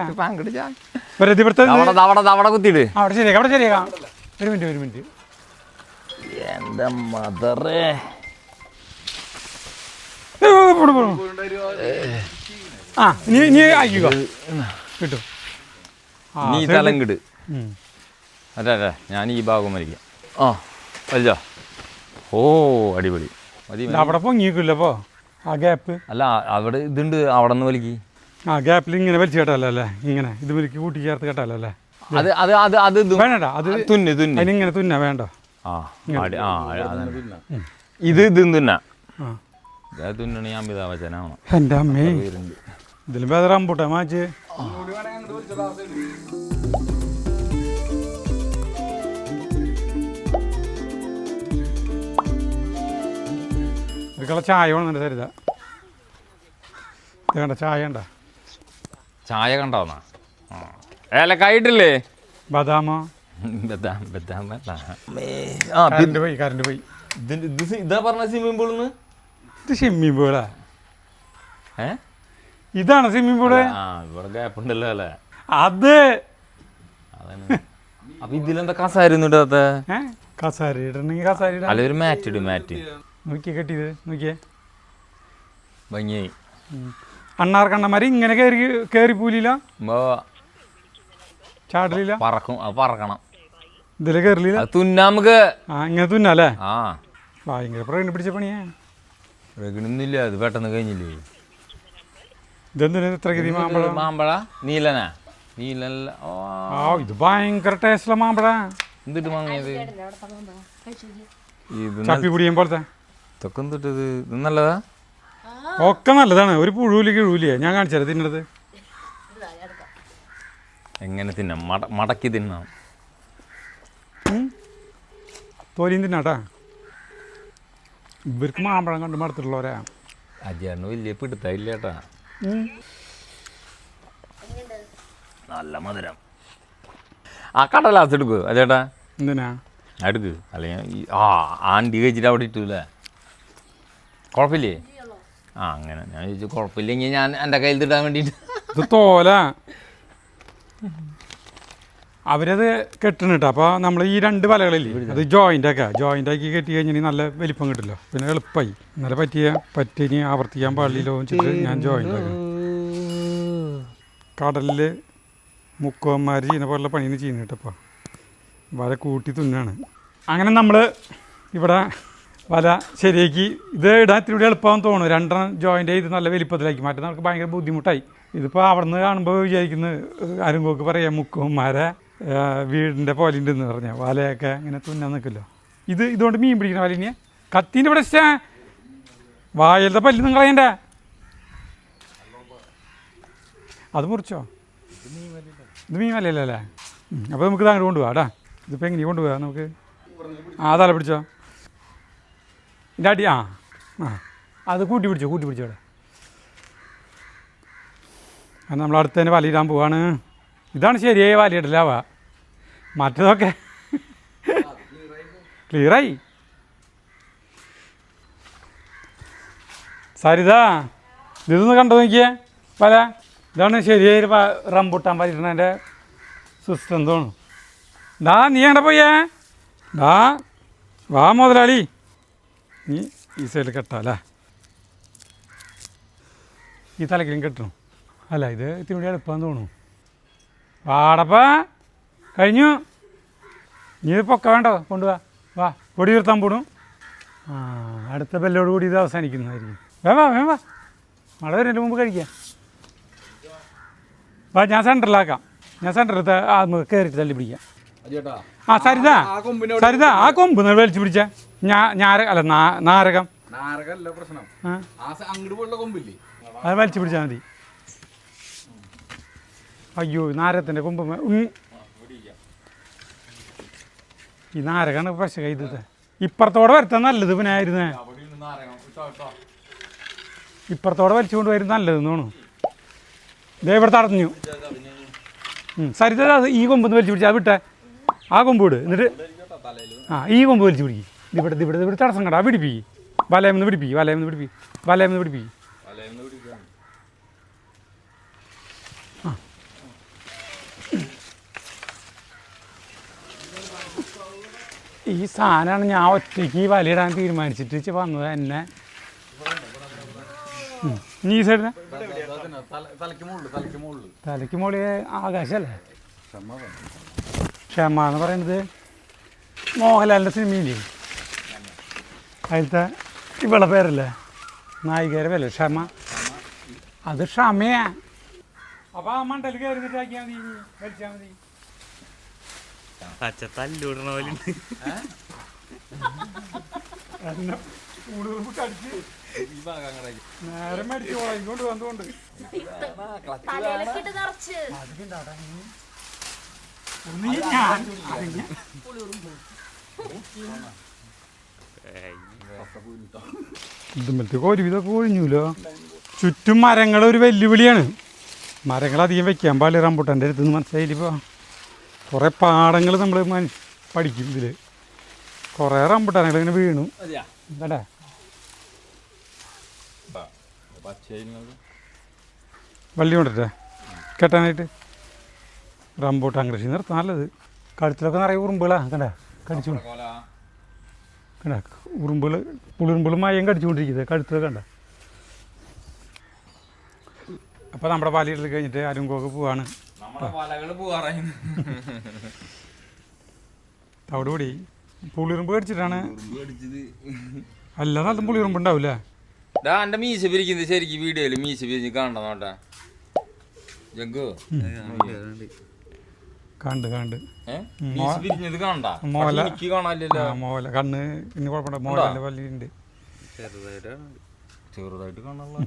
അവിടെ കുത്തിയിട്ട് അവിടെ ശരിയാക്കാം. ഒരു മിനിറ്റ് എൻ്റെ മദറേ. നീ ആയിക്കോ കിട്ടും. നീ തലങ്കിട് അതെ അതെ, ഞാൻ ഈ ഭാഗം വലിക്കാം. ആ വലിച്ചോ. ഓ അടിപൊളി. മതി ഇത് അവിടെ പൊങ്ങിക്കില്ല അപ്പോൾ ആ ഗ്യാപ്പ്. അല്ല അവിടെ ഇതുണ്ട്, അവിടെ നിന്ന് വലിക്ക്. ആ ഗ്യാപ്പിൽ ഇങ്ങനെ വലിച്ചു കേട്ടാലോ അല്ലേ, ഇങ്ങനെ ഇത് വലിക്ക് കൂട്ടി ചേർത്ത് കേട്ടാലോ അല്ലേ. അത് അത് അത് അത് വേണ്ട, അത് തുന്ന് തുന്ന് അതിനിങ്ങനെ തുന്നാ വേണ്ട. ആ ഇത് തിന്നാ തുന്നണി അമിതാ വചനാണ്. എൻ്റെ അമ്മേ, ഇതിലും വേറെ റംബൂട്ടാൻ മാച്ച്. ഇതൊക്കെയുള്ള ചായ വേണം സരിത. ഇത് കണ്ട ചായ ഉണ്ടോ? ചായ കണ്ടോന്നാ? ഏലക്കായിട്ടില്ലേ? ബദാമോ? ബദാം ബദാം കറണ്ട് പോയി, കറണ്ട് പോയി. ഇതാ പറഞ്ഞ സ്വിമ്മിംഗ് പൂളിന്ന്. ഇത് സ്വിമ്മിംഗ് പൂളാ? ഇതാണ് സ്വിമ്മിംഗ് പൂള്. ഇവിടെ ഗ്യാപ്പ് ഉണ്ടല്ലോ അല്ലേ? അത് അതാണ്. അപ്പൊ ഇതിലെന്താ കസാര ഇടാത്ത? കസാര ഇടണമെങ്കിൽ കസാര ഇടാം. അല്ല ഒരു മാറ്റ് ഇടും, മാറ്റ്. നോക്കിയേ കെട്ടിയത് നോക്കിയേ, ഭംഗിയായി. അണ്ണാർക്കണ്ണന്മാര് ഇങ്ങനെ കയറി പൂലില്ല, ചാടലില്ല, പറക്കും. അത് പറക്കണം. ഇതില് കയറില്ല. തുന്നാ നമുക്ക്. ഇങ്ങനെ തുന്നല്ലേ? ആ ഭയങ്കര പ്രകടനം പിടിച്ച പണിയാ. പ്രകടനൊന്നുമില്ല, അത് പെട്ടെന്ന് കഴിഞ്ഞില്ലേ. ഇതെന്തിനാ ഇത്ര ഗതി? മാമ്പഴം. മാമ്പഴ നീലനാ? നീലല്ല. ഇത് ഭയങ്കര ടേസ്റ്റുള്ള മാമ്പഴ. എന്തിട്ട് വാങ്ങിയത്? ചപ്പി കുടിയും പോലത്തെ. ഇതൊക്കെ എന്തിട്ടത്? ഇത് നല്ലതാ? ഒക്കെ നല്ലതാണ്. ഒരു പുഴുവില് കിഴൂലിയെ ഞാൻ കാണിച്ചാലേ തിന്നത്. എങ്ങനെ തിന്നാം? മടക്കി തിന്നാം. തോലിയും തിന്നാട്ടാ. ഇവർക്ക് മാമ്പഴം കണ്ട് മടുത്തിട്ടുള്ളവരാ. അജിയാറിന് വലിയ പിടുത്തില്ല ചേട്ടാ. നല്ല മധുരം. ആ കടലാസ് എടുക്കൂ ചേട്ടാ. എന്തിനാ എടുക്ക്? അല്ലെങ്കിൽ ആണ്ടി കഴിച്ചിട്ട് അവിടെ ഇട്ടൂല്ലേ? കുഴപ്പമില്ലേ? അങ്ങനെ ഞാൻ ചോദിച്ചു. കുഴപ്പമില്ലെങ്കിൽ ഞാൻ എൻ്റെ കയ്യിൽ ഇടാൻ വേണ്ടിയിട്ട്. ഇത് തോല അവരത് കെട്ടണം കേട്ടോ. അപ്പോൾ നമ്മൾ ഈ 2 വലകളില്ലേ, അത് ജോയിൻ്റ് ആക്കി കെട്ടി കഴിഞ്ഞാൽ നല്ല വലിപ്പം കിട്ടില്ല. പിന്നെ എളുപ്പമായി. ഇന്നലെ പറ്റി ആവർത്തിക്കാൻ പാടില്ലല്ലോ വെച്ചിട്ട് ഞാൻ ജോയിൻ്റ് ആക്കാം. കടലിൽ മുക്കുവന്മാർ ചെയ്യുന്ന പോലുള്ള പണിന്ന് ചെയ്യുന്ന കേട്ടപ്പോൾ വല കൂട്ടി തുന്നാണ്. അങ്ങനെ നമ്മൾ ഇവിടെ വല ശരിയാക്കി. ഇത് ഇടാൻ ഇത്തിരി എളുപ്പമാണെന്ന് തോന്നുന്നു. 2 ജോയിൻ്റ് ചെയ്ത് നല്ല വലിപ്പത്തിലാക്കി മാറ്റാൻ നമുക്ക് ഭയങ്കര ബുദ്ധിമുട്ടായി. ഇതിപ്പോൾ അവിടെ നിന്ന് കാണുമ്പോൾ വിചാരിക്കുന്നത് ആരെങ്കിലും പറയാം മുക്കുവന്മാരെ വീടിൻ്റെ പോലെ ഉണ്ടെന്ന് പറഞ്ഞാൽ വലയൊക്കെ ഇങ്ങനെ തുന്നാൻ നിൽക്കുമല്ലോ. ഇതുകൊണ്ട് മീൻ പിടിക്കണ വല ഇനിയാ. കത്തീൻ്റെ ഇവിടെ ഇഷ്ടാ. വായലത്തെ പല്ല് നിങ്ങൾ കളയണ്ടേ? അത് മുറിച്ചോ? ഇത് മീൻ വലയല്ലേ? അപ്പോൾ നമുക്ക് ഇത് അങ്ങോട്ട് കൊണ്ടുപോകാം കേട്ടാ. ഇതിപ്പോൾ എങ്ങനെയാണ് കൊണ്ടുപോകാം നമുക്ക്? തല പിടിച്ചോ. ഇതിൻ്റെ അടി അത് കൂട്ടി പിടിച്ചോ അവിടെ. അത് നമ്മൾ അടുത്ത് തന്നെ വലയിടാൻ പോവാണ്. ഇതാണ് ശരിയായ വലയിടലാവാ. മറ്റതൊക്കെ ക്ലിയറായി. സരിത ഇതൊന്ന് കണ്ടു നോക്കിയേ വല. ഇതാണ് ശരിയായ റംബൂട്ടാൻ വലയിടണതിൻ്റെ സിസ്റ്റം തോന്നുന്നു. നീ എവിടെ പോയേ? വാ മുതലാളി. നീ ഈ സൈഡിൽ കെട്ടാല്ലേ? ഈ തലക്കിലും കെട്ടണം അല്ല? ഇത് ഇത്തിരി എളുപ്പമെന്ന് തോന്നുന്നു. വാടപ്പാ കഴിഞ്ഞു. നീ ഇത് പൊക്ക വേണ്ടോ? കൊണ്ടുപോവാ. വാ പൊടി ഉയർത്താൻ പോണു. അടുത്ത ബെല്ലോട് കൂടി ഇത് അവസാനിക്കുന്നതായിരിക്കും. വേവാ മഴ വരുന്നതിന് മുമ്പ് കഴിക്കാം. വാ ഞാൻ സെൻറ്ററിലാക്കാം. ഞാൻ സെൻറ്ററിൽ കയറിയിട്ട് തല്ലി പിടിക്കാം. സരിത ആ കൊമ്പ് വലിച്ചു പിടിച്ച നാരകം അത് വലിച്ചു പിടിച്ചാൽ മതി. അയ്യോ നാരകത്തിൻ്റെ കൊമ്പ്. ഈ നാരകമാണ് പശ കയ്യത്. ഇപ്പുറത്തോടെ വരുത്താൻ നല്ലത്. പിന്നെ ആയിരുന്നേ ഇപ്പുറത്തോടെ വലിച്ചുകൊണ്ട് വരും നല്ലതെന്ന് തോന്നുന്നു. ഇതേ ഇവിടെ തടഞ്ഞു. സരിത ഈ കൊമ്പൊന്ന് വലിച്ചു പിടിച്ചാൽ വിട്ടെ. ആ കൊമ്പ് വിട്. എന്നിട്ട് ഈ കൊമ്പ് വലിച്ചു പിടിക്കും. ഇവിടെ തടസ്സം കണ്ടാ പിടിപ്പിക്കും. വലയെന്ന് പിടിപ്പിക്കും. ഈ സാധനമാണ് ഞാൻ ഒറ്റയ്ക്ക് വലയിടാൻ തീരുമാനിച്ചിട്ട് വന്നത് എന്നെ. നീ സൈഡിന് തലയ്ക്ക് മുകളിൽ ആകാശല്ലേ? ക്ഷമ എന്ന് പറയുന്നത് മോഹൻലാലിൻ്റെ സിനിമയില്ലേ അതിലത്തെ ഇവളെ പേരല്ലേ നായികയുടെ പേരല്ലേ ക്ഷമ, അത് ക്ഷമയാ. അപ്പോൾ ആ മണ്ടൽ കയറിന്നിട്ട് ആക്കിയാൽ മതി, വലിച്ചാൽ മതി. തല്ലൂടണ പോലെ നേരെ മരിച്ചു പോളാം ഇങ്ങോട്ട് വന്നുകൊണ്ട് ഇതുമ്പലത്തേക്ക് ഒരുവിധമൊക്കെ ഒഴിഞ്ഞൂലോ. ചുറ്റും മരങ്ങൾ ഒരു വെല്ലുവിളിയാണ്. മരങ്ങൾ അധികം വെക്കാൻ പാടില്ല റംബൂട്ടാൻ്റെ അടുത്ത് നിന്ന്, മനസ്സിലായില്ലിപ്പോൾ. കുറേ പാടങ്ങൾ നമ്മൾ പഠിക്കും ഇതിൽ. കുറേ റംബൂട്ടാനുകൾ ഇങ്ങനെ വീണു. എന്താ വള്ളി കൊണ്ടിട്ടേ കെട്ടാനായിട്ട്. റംബൂട്ടാൻ കൃഷി നിർത്താൻ നല്ലത്. കഴുത്തിലൊക്കെ നിറയെ ഉറുമ്പുകളാണ്, കണ്ടാ കടിച്ചു കണ്ടാ ഉറുമ്പുകൾ, പുളിയുറുമ്പുകൾ മയം കടിച്ചുകൊണ്ടിരിക്കുന്നത് കഴുത്തിലൊക്കെ കണ്ട. അപ്പോൾ നമ്മുടെ പാലിയിടൽ കഴിഞ്ഞിട്ട് അരുങ്കോക്ക് പോവാണ്. അവിടെ കൂടി പുളിയുറുമ്പ് കടിച്ചിട്ടാണ്. അല്ല നല്ല പുളിയുറുമ്പ് ഉണ്ടാവില്ല. എന്റെ മീശ പിരിക്കുന്നത് ശരിക്കും വീഡിയോയില് മീശ പിരിഞ്ഞ് കാണണ്ട നോട്ടാ ജഗ്ഗു കണ്ട് പിരിഞ്ഞത് കാണണ്ട മോല എനിക്ക് കാണാനില്ലല്ലോ. മോല കണ്ണ് ഇനി കുഴപ്പമില്ല, മോലൻ്റെ പല്ലിയുണ്ട് ചെറുതായിട്ട് കാണാനുള്ള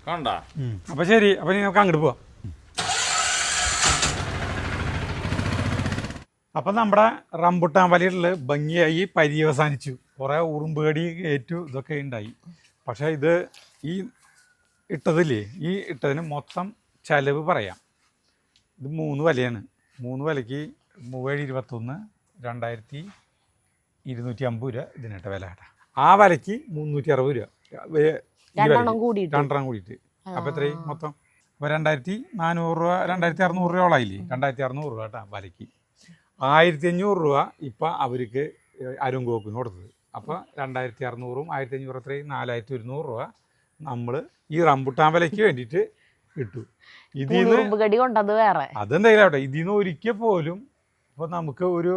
കണ്ട. അപ്പം ശരി, അപ്പം നമുക്ക് അങ്ങോട്ട് പോവാം. അപ്പം നമ്മുടെ റംബുട്ടാൻ വലയിൽ ഭംഗിയായി പര്യവസാനിച്ചു. കുറേ ഉറുമ്പേടി ഏറ്റു ഇതൊക്കെ ഉണ്ടായി. പക്ഷേ ഇത് ഈ ഇട്ടതില്ലേ, ഈ ഇട്ടതിന് മൊത്തം ചിലവ് പറയാം. ഇത് 3 വലയാണ്. 3 വലയ്ക്ക് 3721 2250 രൂപ ഇതിനിട്ട വില കേട്ടോ. ആ വലയ്ക്ക് 360 രൂപ, രണ്ടെണ്ണം കൂടിയിട്ട്. അപ്പോൾ എത്രയും മൊത്തം? അപ്പോൾ 2400 രൂപ, 2600 രൂപയോളായില്ലേ? 2600 രൂപ കേട്ടോ വലയ്ക്ക്. 1500 രൂപ ഇപ്പം അവർക്ക് അരുങ്കോക്കിന് കൊടുത്തത്. അപ്പോൾ 2600ഉം 1500 എത്രയും 4100 രൂപ നമ്മൾ ഈ റംബുട്ടാൻ വിലയ്ക്ക് വേണ്ടിയിട്ട് കിട്ടും. ഇതിന്ന് അതെന്തായാലും ആവട്ടെ, ഇതിന്ന് ഒരിക്കൽ പോലും ഇപ്പോൾ നമുക്ക് ഒരു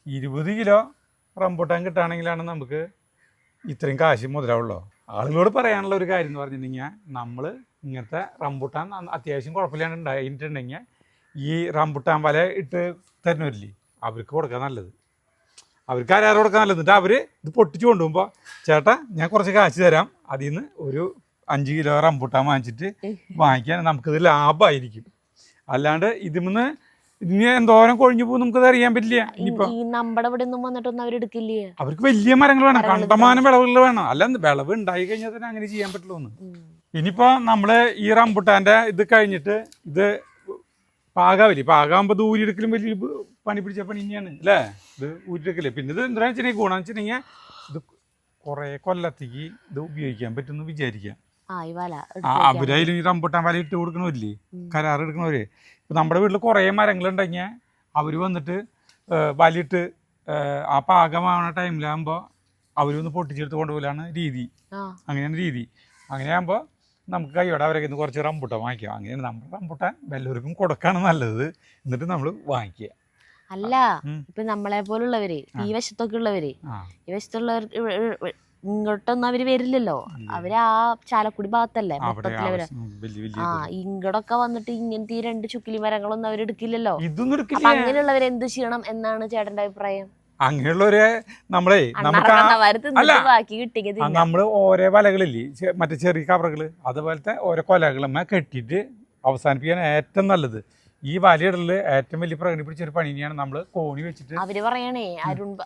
20 കിലോ റംബുട്ടാൻ കിട്ടുകയാണെങ്കിലാണ് നമുക്ക് ഇത്രയും കാശ് മുതലാവുള്ളൂ. ആളുകളോട് പറയാനുള്ള ഒരു കാര്യം എന്ന് പറഞ്ഞിട്ടുണ്ടെങ്കിൽ, നമ്മൾ ഇങ്ങനത്തെ റംബുട്ടാൻ അത്യാവശ്യം കുഴപ്പമില്ലാണ്ട് ഉണ്ടായിട്ടുണ്ടെങ്കിൽ ഈ റംബുട്ടാൻ വല ഇട്ട് തരുന്നവരില്ലേ അവർക്ക് കൊടുക്കാൻ നല്ലത്. അവർക്ക് ആരാറ് കൊടുക്കാൻ നല്ലത്. എന്നിട്ട് അവർ ഇത് പൊട്ടിച്ച് കൊണ്ടുപോകുമ്പോൾ, ചേട്ടാ ഞാൻ കുറച്ച് കാശ് തരാം, അതിൽ നിന്ന് ഒരു 5 കിലോ റംബുട്ടാൻ വാങ്ങിച്ചിട്ട് വാങ്ങിക്കാൻ നമുക്കിത് ലാഭമായിരിക്കും. അല്ലാണ്ട് ഇതിന്ന് ഇനി എന്തോരം കൊഴിഞ്ഞു പോകും നമുക്കത് അറിയാൻ പറ്റില്ല. ഇനിയിപ്പോൾ അവർക്ക് വലിയ മരങ്ങൾ വേണം, കണ്ടമാനം വിളവുകൾ വേണം. അല്ല വിളവ് ഉണ്ടായി കഴിഞ്ഞാൽ തന്നെ അങ്ങനെ ചെയ്യാൻ പറ്റുള്ളൂ എന്ന്. ഇനിയിപ്പോൾ നമ്മൾ ഈ റംബുട്ടാൻ്റെ ഇത് കഴിഞ്ഞിട്ട് ഇത് പാകാവില്ലേ, പാകാകുമ്പോൾ ഇത് ഊരിയെടുക്കലും വലിയ പണി പിടിച്ച പണി തന്നെയാണ് അല്ലേ. ഇത് ഊരിയെടുക്കല്. പിന്നെ ഇത് എന്താണെന്ന് വെച്ചിട്ടുണ്ടെങ്കിൽ ഗുണമെന്ന് വെച്ചിട്ടുണ്ടെങ്കിൽ ഇത് കുറേ കൊല്ലത്തേക്ക് ഇത് ഉപയോഗിക്കാൻ പറ്റുമെന്ന് വിചാരിക്കാം. അവരായാലും ഈ റംബുട്ടാൻ വല ഇട്ട് കൊടുക്കണമില്ലേ, കരാർ എടുക്കണവര്. ഇപ്പം നമ്മുടെ വീട്ടിൽ കുറേ മരങ്ങളുണ്ടെങ്കിൽ അവർ വന്നിട്ട് വലിയിട്ട് ആ പാകമാവുന്ന ടൈമിലാകുമ്പോൾ അവരൊന്ന് പൊട്ടിച്ചെടുത്ത് കൊണ്ടുപോലാണ് രീതി. അങ്ങനെയാണ് രീതി. അങ്ങനെയാകുമ്പോൾ നമുക്ക് കൈയോടെ അവരൊക്കെ ഇന്ന് കുറച്ച് റംബുട്ടാൻ വാങ്ങിക്കാം. അങ്ങനെയാണ് നമ്മുടെ റംബുട്ടാൻ എല്ലാവർക്കും കൊടുക്കാണ് നല്ലത്. എന്നിട്ട് നമ്മൾ വാങ്ങിക്കുക. അല്ല, ഇപ്പൊ നമ്മളെ പോലുള്ളവര് ഈ വശത്തൊക്കെ ഉള്ളവര്, ഈ വശത്തുള്ളവർ ഇങ്ങോട്ടൊന്നും അവര് വരില്ലല്ലോ. അവര് ആ ചാലക്കുടി ഭാഗത്തല്ലേ മൊത്തത്തിലവര്. ഇങ്ങോട്ടൊക്കെ വന്നിട്ട് ഇങ്ങനത്തെ 2 ചുക്കിലി മരങ്ങളൊന്നും അവരെടുക്കില്ലല്ലോ. അപ്പൊ അങ്ങനെയുള്ളവര് എന്ത് ചെയ്യണം എന്നാണ് ചേട്ടന്റെ അഭിപ്രായം? അങ്ങനെയുള്ളവരെ നമ്മളെ നമ്മൾ ഓരോ വലകളില്ലേ, മറ്റേ ചെറിയ കവറുകൾ അതുപോലത്തെ ഓരോ കൊലകളുമ്മ കെട്ടിയിട്ട് അവസാനിപ്പിക്കാൻ ഏറ്റവും നല്ലത്. ഈ വലയിടലിൽ ഏറ്റവും വലിയ പ്രകടനം പിടിച്ചൊരു പണി തന്നെയാണ് നമ്മൾ കോണി വെച്ചിട്ട്. അവര് പറയണേ,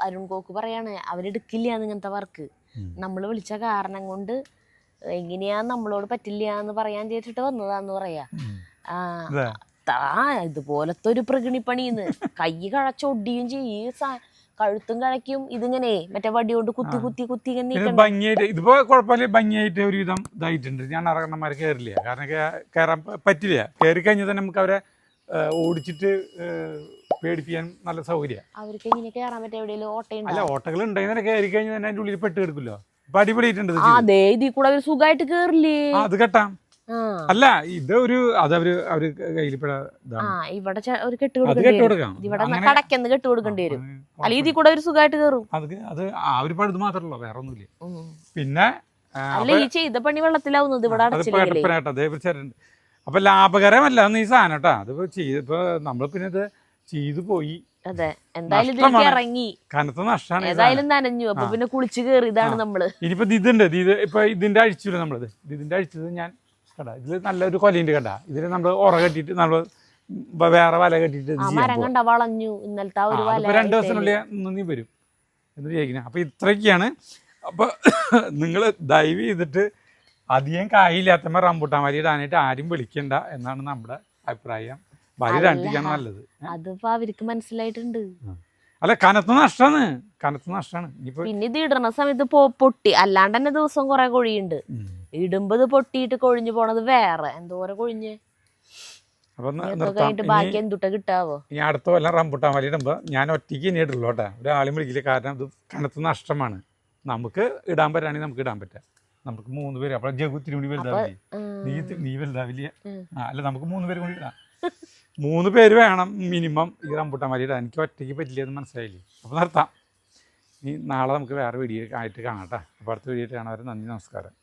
അരുൺ കോക്ക് പറയാണ് അവരെടുക്കില്ല ഇങ്ങനത്തെ വർക്ക്. നമ്മൾ വിളിച്ച കാരണം കൊണ്ട് എങ്ങനെയാ നമ്മളോട് പറ്റില്ല എന്ന് പറയാൻ ചേച്ചിട്ട് വന്നതാന്ന് പറയാ. ഇതുപോലത്തെ ഒരു പ്രകൃണിപ്പണിന്ന് കൈ കഴച്ചൊടിയും ചെയ്യും, കഴുത്തും കഴക്കും. ഇതിങ്ങനെ മറ്റേ വടി കൊണ്ട് കുത്തി കുത്തി കുത്തി ഭംഗിയായിട്ട്. ഇതിപ്പോ കുഴപ്പമില്ല, ഭംഗിയായിട്ട് ഒരുവിധം ഇതായിട്ടുണ്ട്. ഞാൻ അറകണ്ണന്മാർ കയറില്ല, കാരണം കയറാൻ പറ്റില്ല. കയറി കഴിഞ്ഞാൽ തന്നെ നമുക്ക് അവരെ ഓടിച്ചിട്ട് പേടിപ്പിക്കാൻ നല്ല സൗകര്യം. അവർക്ക് ഇങ്ങനെ കയറാൻ പറ്റും. എവിടെയെങ്കിലും ഓട്ടയുണ്ട്? അല്ല, ഓട്ടകൾ ഉണ്ടെങ്കിൽ തന്നെ കയറി കഴിഞ്ഞാൽ തന്നെ അതിൻ്റെ ഉള്ളിൽ പെട്ട് കിടക്കുമല്ലോ. ഇപ്പൊ അടിപൊളിയായിട്ടുണ്ട്. സുഖമായിട്ട് കേറില്ലേ? അത് കെട്ടാം. അല്ല ഇതൊരു അതവര് കയ്യിൽപ്പെടാ ഇവിടെ ഒരു കെട്ട് അത് കൊടുക്കേണ്ടി വരും. കെട്ടുകൊടുക്കാം ഇവിടെ കടക്കെന്ന് കെട്ട് കൊടുക്കേണ്ടി വരും. അല്ലെങ്കിൽ ഇതിൽ കൂടെ ഒരു സുഖമായിട്ട് കയറും. അത് ആ ഒരു പഴുത് മാത്രമല്ലോ, വേറെ ഒന്നുമില്ല. പിന്നെ അല്ല ഈ ചെയ്ത പണി വെള്ളത്തിലാവുന്നത് ഇവിടെ അടച്ചില്ല. അപ്പൊ ലാഭകരമല്ല ഈ സാധനം കേട്ടാ. അതിപ്പോ ഇപ്പൊ നമ്മൾ പിന്നെ ഇത് ചെയ്തു പോയി. അതെ, എന്തായാലും ഇതിലേക്ക് ഇറങ്ങി കനത്ത നഷ്ടമാണ്. ഏതായാലും നനഞ്ഞു. അപ്പൊ പിന്നെ കുളിച്ച് കയറിയതാണ് നമ്മള്. ഇനിയിപ്പോ ഇതുണ്ട്, ഇപ്പൊ ഇതിന്റെ അഴിച്ചില്ല നമ്മളത്. ഇതിന്റെ അഴിച്ചത് ഞാൻ കടാ, ഇതില് നല്ലൊരു കൊലയുണ്ട് കണ്ടാ. ഇതില് നമ്മള് ഉറ കെട്ടിട്ട് നമ്മള് വേറെ വല കെട്ടിട്ട് മരം കണ്ട വളഞ്ഞു. ഇന്നലത്തെ ആ ഒരു വല 2 ദിവസത്തിനുള്ളിൽ നീ വരും എന്ന് വിചാരിക്കുന്നത്. അപ്പൊ ഇത്രയൊക്കെയാണ്. അപ്പൊ നിങ്ങൾ ദയവ് ചെയ്തിട്ട് അധികം കായില്ലാത്തമ്മ റംബൂട്ടാൻ വലി ഇടാനായിട്ട് ആരും വിളിക്കണ്ട എന്നാണ് നമ്മുടെ അഭിപ്രായം. വലി ഇടാണ്ടിരിക്കാണ് നല്ലത്. അതിപ്പോ അവർക്ക് മനസ്സിലായിട്ടുണ്ട്. അല്ല, കനത്ത നഷ്ടമാണ്. പിന്നെ ഇത് ഇടണ സമയത്ത് പൊട്ടി, അല്ലാണ്ട് തന്നെ ദിവസം കുറെ കൊഴിയുണ്ട്. ഇടുമ്പോ ഇത് പൊട്ടിയിട്ട് കൊഴിഞ്ഞു പോണത് വേറെ എന്തോരം കൊഴിഞ്ഞ്. കഴിഞ്ഞിട്ട് ബാക്കി എന്തുട്ട കിട്ടാവോ? ഈ അടുത്ത കൊല്ലം റംബൂട്ടാൻ വലി ഇടുമ്പോ ഞാൻ ഒറ്റയ്ക്ക് ഇനി ഇടുള്ളൂ കേട്ടാ. ഒരാളും വിളിക്കില്ല. കാരണം ഇത് കനത്ത നഷ്ടമാണ്. നമുക്ക് ഇടാൻ പറ്റുകയാണെങ്കിൽ നമുക്ക് ഇടാൻ പറ്റാം. നമുക്ക് 3 പേര്. അപ്പോൾ ജഗു ഇത്തിരി കൂടി വലുതാവില്ലേ? നീ വലുതാവില്ല. അല്ല, നമുക്ക് 3 പേര് കൂടി ഇടാം. 3 പേര് വേണം മിനിമം ഈ റംബൂട്ടാൻ വലി ഇടാൻ. എനിക്ക് ഒറ്റയ്ക്ക് പറ്റില്ല എന്ന് മനസ്സിലായില്ലേ? അപ്പോൾ നിർത്താം. നാളെ നമുക്ക് വേറെ വീഡിയോ ആയിട്ട് കാണാം കേട്ടോ. അപ്പോൾ അടുത്ത വീഡിയോ ആയിട്ട് കാണാൻ. നന്ദി, നമസ്കാരം.